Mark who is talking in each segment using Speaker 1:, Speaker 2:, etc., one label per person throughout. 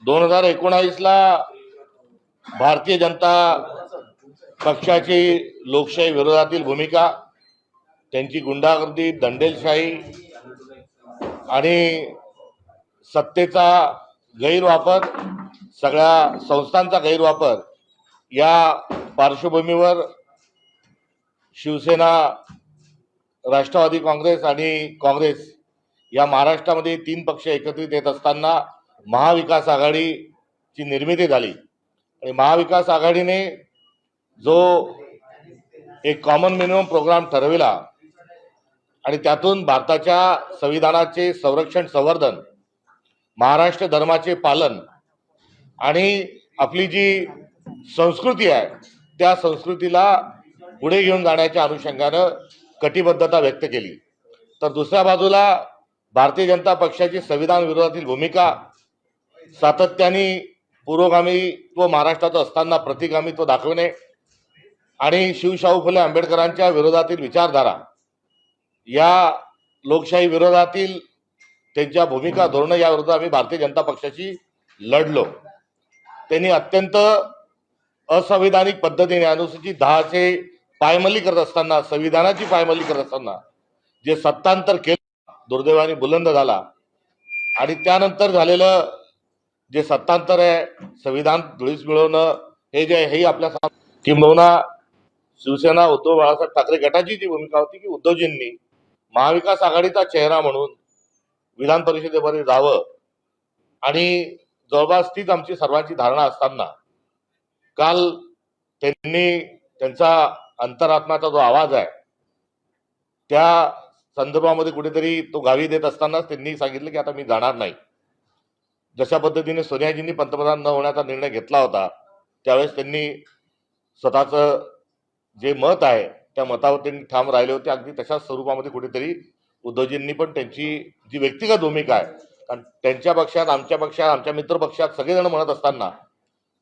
Speaker 1: 2019ला भारतीय जनता पक्षाची लोकशाही विरोधातील भूमिका, त्यांची गुंडागर्दी, दंडेलशाही आणि सत्तेचा गैरवापर, सगळ्या संस्थांचा गैरवापर या पार्श्वभूमीवर शिवसेना, राष्ट्रवादी काँग्रेस आणि काँग्रेस या महाराष्ट्रामध्ये 3 पक्ष एकत्रित येत असताना महाविकास आघाडीची निर्मिती झाली आणि महाविकास आघाडीने जो एक कॉमन मिनिमम प्रोग्राम ठरविला आणि त्यातून भारताच्या संविधानाचे संरक्षण, संवर्धन, महाराष्ट्र धर्माचे पालन आणि आपली जी संस्कृती आहे त्या संस्कृतीला पुढे घेऊन जाण्याच्या अनुषंगानं कटिबद्धता व्यक्त केली। तर दुसऱ्या बाजूला भारतीय जनता पक्षाची संविधान विरोधातील भूमिका, सातत्याने पुरोगामीत्व महाराष्ट्राचं असताना प्रतिगामीत्व दाखवणे आणि शिवशाहू फुले आंबेडकरांच्या विरोधातील विचारधारा, या लोकशाही विरोधातील त्यांच्या भूमिका, धोरणं याविरुद्ध आम्ही भारतीय जनता पक्षाशी लढलो। त्यांनी अत्यंत असंवैधानिक पद्धतीने अनुसूचित 10चे पायमल्ली करत असताना, संविधानाची पायमल्ली करत असताना जे सत्तांतर केलं, दुर्दैवाने बुलंद झाला आणि त्यानंतर झालेलं जे सत्तांतर आहे, संविधान धुळीस मिळवणं, हे जे हे आपल्या किंबहुना शिवसेना उद्धव बाळासाहेब ठाकरे गटाची जी भूमिका होती की उद्धवजींनी महाविकास आघाडीचा चेहरा म्हणून विधान परिषदेमध्ये जावं आणि जवळपास तीच आमची सर्वांची धारणा असताना काल त्यांनी त्यांचा अंतरात्म्याचा जो आवाज आहे त्या संदर्भामध्ये कुठेतरी तो गावी देत असतानाच त्यांनी सांगितलं की आता मी जाणार नाही। जशा पद्धतीने सोनियाजींनी पंतप्रधान न होण्याचा निर्णय घेतला होता त्यावेळेस त्यांनी स्वतःचं जे मत आहे त्या मतावर त्यांनी ठाम राहिले होते। अगदी तशाच स्वरूपामध्ये कुठेतरी उद्धवजींनी पण त्यांची जी व्यक्तिगत भूमिका आहे, कारण त्यांच्या पक्षात, आमच्या पक्षात, आमच्या मित्र पक्षात सगळेजण म्हणत असताना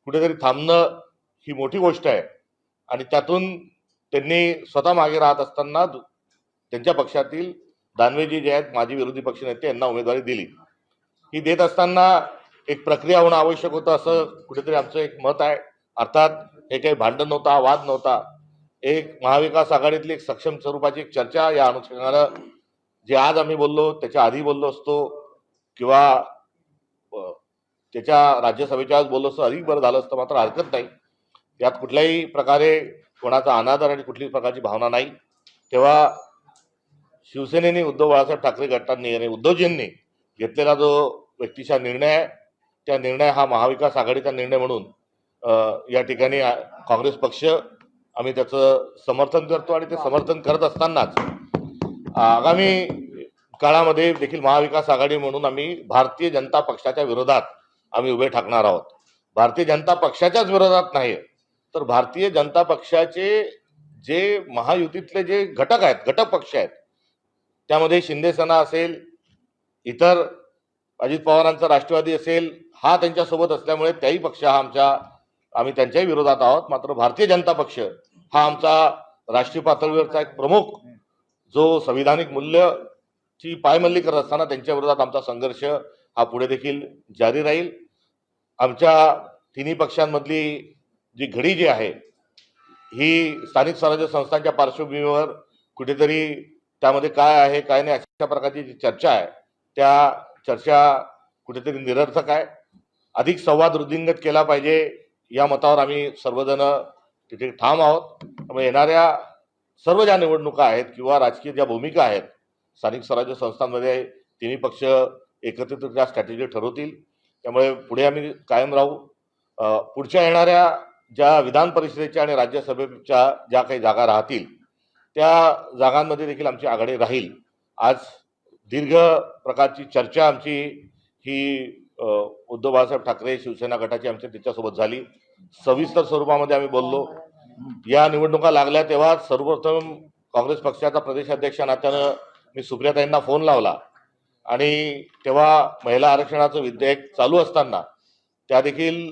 Speaker 1: कुठेतरी थांबणं ही मोठी गोष्ट आहे आणि त्यातून त्यांनी स्वतः मागे राहत असताना त्यांच्या पक्षातील दानवेजी जे आहेत माजी विरोधी पक्षनेते यांना उमेदवारी दिली। ही देत असताना एक प्रक्रिया होणं आवश्यक होतं असं कुठेतरी आमचं एक मत आहे। अर्थात हे काही भांडण नव्हता, वाद नव्हता, एक महाविकास आघाडीतली एक सक्षम स्वरूपाची एक चर्चा या अनुषंगानं जे आज आम्ही बोललो त्याच्या आधी बोललो असतो किंवा त्याच्या राज्यसभेच्या आज बोललो असतो अधिक बरं झालं असतं, मात्र हरकत नाही। यात कुठल्याही प्रकारे कोणाचा अनादर आणि कुठल्याही प्रकारची भावना नाही। तेव्हा शिवसेनेने, उद्धव बाळासाहेब ठाकरे गटांनी आणि उद्धवजींनी घेतलेला जो व्यक्तिशा निर्णय आहे त्या निर्णय हा महाविकास आघाडीचा निर्णय म्हणून या ठिकाणी काँग्रेस पक्ष आम्ही त्याचं समर्थन करतो आणि ते समर्थन करत असतानाच आगामी काळामध्ये देखील महाविकास आघाडी म्हणून आम्ही भारतीय जनता पक्षाच्या विरोधात आम्ही उभे ठाकणार आहोत। भारतीय जनता पक्षाच्याच विरोधात नाही तर भारतीय जनता पक्षाचे जे महायुतीतले जे घटक आहेत, घटक पक्ष आहेत, त्यामध्ये शिंदे सेना असेल, इतर अजित पवारांचा राष्ट्रवादी असेल, हा त्यांच्यासोबत असल्यामुळे त्याही पक्ष हा आम्ही त्यांच्याही विरोधात आहोत। मात्र भारतीय जनता पक्ष हा आमचा राष्ट्रीय पातळीवरचा एक प्रमुख जो संविधानिक मूल्यची पायमल्ली करत असताना त्यांच्या विरोधात आमचा संघर्ष हा पुढे देखील जारी राहील। आमच्या तिन्ही पक्षांमधली जी घडी जी आहे ही स्थानिक स्वराज्य संस्थांच्या पार्श्वभूमीवर कुठेतरी त्यामध्ये काय आहे काय नाही अशा प्रकारची जी चर्चा आहे त्या चर्चा कुठेतरी निरर्थक आहे। अधिक संवाद वृद्धिंगत केला पाहिजे या मतावर आम्ही सर्वजण तिथे ठाम आहोत। त्यामुळे येणाऱ्या सर्व ज्या निवडणुका आहेत किंवा राजकीय ज्या भूमिका आहेत स्थानिक स्वराज्य संस्थांमध्ये तिन्ही पक्ष एकत्रितरित्या स्ट्रॅटेजी ठरवतील। त्यामुळे पुढे आम्ही कायम राहू। पुढच्या येणाऱ्या ज्या विधान परिषदेच्या आणि राज्यसभेच्या ज्या काही जागा राहतील त्या जागांमध्ये देखील आमची आघाडी राहील। आज दीर्घ प्रकारची चर्चा आमची ही उद्धव बाळासाहेब ठाकरे शिवसेना गटाची आमच्या त्याच्यासोबत झाली। सविस्तर स्वरूपामध्ये आम्ही बोललो। या निवडणुका लागल्या तेव्हा सर्वप्रथम काँग्रेस पक्षाचा प्रदेशाध्यक्ष नात्यानं मी सुप्रियाताईंना फोन लावला आणि तेव्हा महिला आरक्षणाचं विधेयक चालू असताना त्या देखील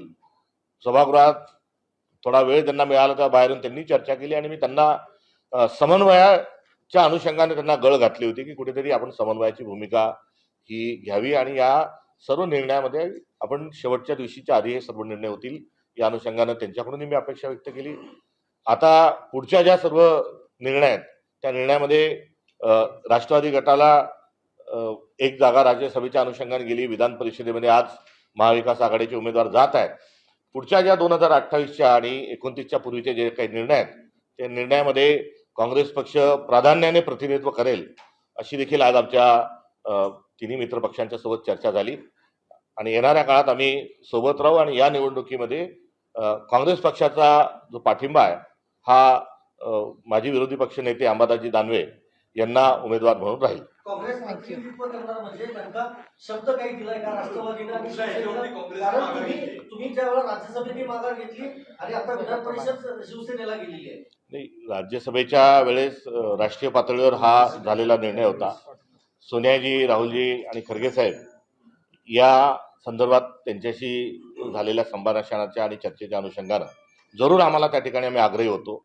Speaker 1: सभागृहात थोडा वेळ त्यांना मिळाला तेव्हा बाहेरून त्यांनी चर्चा केली आणि मी त्यांना समन्वयाच्या अनुषंगाने त्यांना गळ घातली होती की कुठेतरी आपण समन्वयाची भूमिका ही घ्यावी आणि या सर्व निर्णयामध्ये आपण शेवटच्या दिवशीच्या आधी हे सर्व निर्णय होतील या अनुषंगानं त्यांच्याकडूनही मी अपेक्षा व्यक्त केली. आता पुढच्या ज्या सर्व निर्णय आहेत त्या निर्णयामध्ये राष्ट्रवादी गटाला एक जागा राज्यसभेच्या अनुषंगाने गेली. विधान परिषदेमध्ये आज महाविकास आघाडीचे उमेदवार जात आहेत. पुढच्या ज्या 2028च्या आणि 29च्या पूर्वीचे जे काही निर्णय आहेत त्या निर्णयामध्ये काँग्रेस पक्ष प्राधान्याने प्रतिनिधित्व करेल अशी देखील आज आमच्या तिन्ही मित्र पक्षांच्या सोबत चर्चा झाली आणि येणाऱ्या काळात आम्ही सोबत राहू आणि या निवडणुकीमध्ये काँग्रेस पक्षाचा जो पाठिंबा आहे हा माजी विरोधी पक्ष नेते अंबादासजी दानवे यांना उमेदवार म्हणून राहील.
Speaker 2: काँग्रेस प्रतिनिधित्व करणार म्हणजे नेमका शब्द काही दिलाय का राष्ट्रवादीने आणि शिवसेनेला? कारण तुम्ही ज्यावेळेला राज्यसभेने माघार घेतली आणि आता विधान परिषद शिवसेनेला गेलेली आहे.
Speaker 1: नाही, राज्यसभेच्या वेळेस राष्ट्रीय पातळीवर हा झालेला निर्णय होता. सोनियाजी, राहुलजी आणि खरगे साहेब या संदर्भात त्यांच्याशी झालेल्या संभाषणाच्या आणि चर्चेच्या अनुषंगानं जरूर आम्हाला त्या ठिकाणी आम्ही आग्रही होतो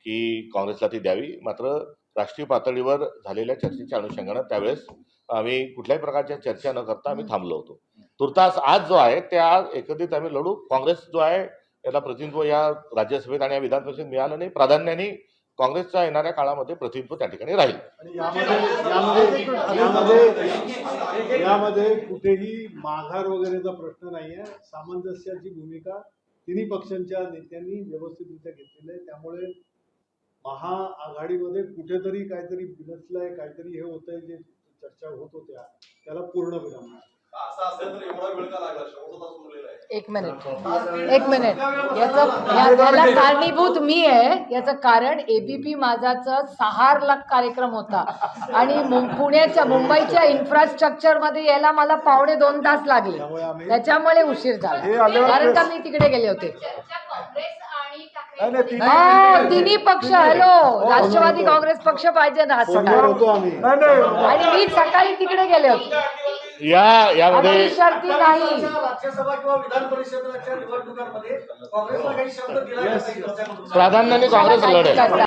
Speaker 1: की काँग्रेसला ती द्यावी. मात्र राष्ट्रीय पातळीवर झालेल्या चर्चेच्या अनुषंगानं त्यावेळेस आम्ही कुठल्याही प्रकारच्या चर्चा न करता आम्ही थांबलो होतो. तुर्तास आज जो आहे त्या एकत्रित आम्ही लढू. काँग्रेस जो आहे याला प्रतिनिधित्व या राज्यसभेत आणि या विधान परिषदेत मिळालं नाही. प्राधान्याने काँग्रेसच्या येणाऱ्या काळामध्ये प्रतिनिधित्व त्या ठिकाणी राहील.
Speaker 3: यामध्ये कुठेही माघार वगैरेचा प्रश्न नाहीये. सामंजस्याची भूमिका तिन्ही पक्षांच्या नेत्यांनी व्यवस्थितरित्या घेतलेली आहे. त्यामुळे महाआघाडीमध्ये कुठेतरी काहीतरी बिनसलंय, काहीतरी हे होतंय, जे चर्चा होत होत्या त्याला पूर्ण विराम मिळाला.
Speaker 4: एक मिनिट याला कारणीभूत मी आहे. याचं कारण एबीपी माझाचं 6 लाख कार्यक्रम होता आणि मुंबईच्या इन्फ्रास्ट्रक्चर मध्ये यायला मला 2.25 तास लागले. त्याच्यामुळे उशीर झाला कारण का मी तिकडे गेले होते. तिन्ही पक्ष हॅलो राष्ट्रवादी काँग्रेस पक्ष पाहिजे ना आणि मी सकाळी तिकडे गेले होते.
Speaker 1: यामध्ये
Speaker 4: शर्ती नाही.
Speaker 2: राज्यसभा किंवा विधान परिषदेच्या निवडणुकांमध्ये काँग्रेसला काही शब्द दिला
Speaker 1: प्राधान्याने काँग्रेस लढेल.